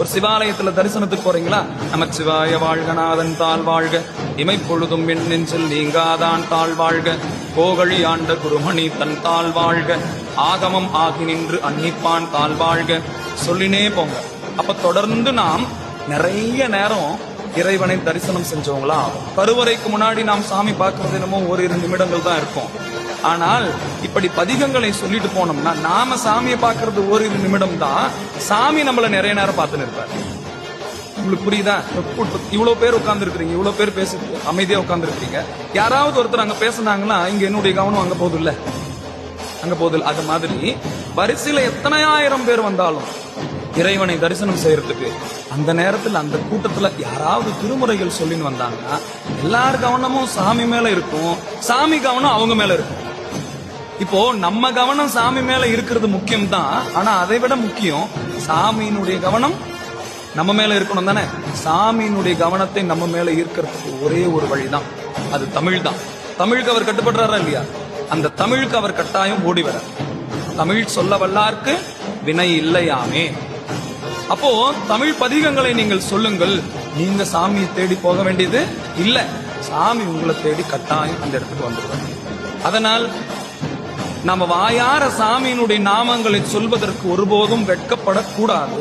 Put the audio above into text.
ஒரு சிவாலயத்துல தரிசனத்துக்கு போறீங்களா, நமச்சிவாய வாழ்கநாதன் தாழ் வாழ்க, இமைப்பொழுதும் என் நெஞ்சில் நீங்காதான் தாழ் வாழ்க, கோகழி ஆண்ட குருமணி தன் தாழ் வாழ்க, ஆகமம் ஆகி நின்று அன்னிப்பான் தாழ் வாழ்க, சொல்லினே போங்க. அப்ப தொடர்ந்து நாம் நிறைய நேரம் இறைவனை தரிசனம் செஞ்சவங்களா ஆகும். கருவறைக்கு முன்னாடி நாம் சாமி பார்க்கறது என்னமோ ஓரிரு நிமிடங்கள் தான் இருக்கும். ஆனால் இப்படி பதிகங்களை சொல்லிட்டு போனோம்னா நாம சாமியை பார்க்கறது ஓரிரு நிமிடம் தான், சாமி நம்மள நிறைய நேரம் பார்த்துன்னு இருப்பார். உங்களுக்கு புரியுதா? இவ்வளவு பேர் உட்கார்ந்து இருக்கிறீங்க, இவ்வளவு பேர் பேசி அமைதியா உட்கார்ந்து இருக்கிறீங்க. யாராவது ஒருத்தர் அங்க பேசினாங்கன்னா இங்க என்னுடைய கவனம் அங்க போகுது இல்ல, அங்க போகுது. அது மாதிரி வரிசையில எத்தனை ஆயிரம் பேர் வந்தாலும் இறைவனை தரிசனம் செய்யறதுக்கு அந்த நேரத்தில் அந்த கூட்டத்துல யாராவது திருமுறைகள் சொல்லின்னு வந்தாங்கன்னா எல்லார் கவனமும் சாமி மேல இருக்கும், சாமி கவனம் அவங்க மேல இருக்கும். இப்போ நம்ம கவனம் சாமி மேல இருக்கிறது முக்கியம் தான், ஆனா அதை விட முக்கியம் சாமியினுடைய கவனம் நம்ம மேல இருக்கணும் தானே. சாமியினுடைய கவனத்தை நம்ம மேல ஈர்க்கிறதுக்கு ஒரே ஒரு வழிதான், அது தமிழ் தான். தமிழுக்கு அவர் கட்டுப்படுறாரா இல்லையா? அந்த தமிழுக்கு அவர் கட்டாயம் ஓடி வர. தமிழ் சொல்ல வல்லார்க்கு வினை இல்லையாமே. அப்போ தமிழ் பதிகங்களை நீங்கள் சொல்லுங்கள். நீங்க சாமியை தேடி போக வேண்டியது இல்ல, சாமி உங்களை தேடி கட்டாயம் அந்த இடத்துக்கு வந்துடுவார். அதனால் நம்ம வாயார சாமியினுடைய நாமங்களை சொல்வதற்கு ஒருபோதும் வெட்கப்படக்கூடாது.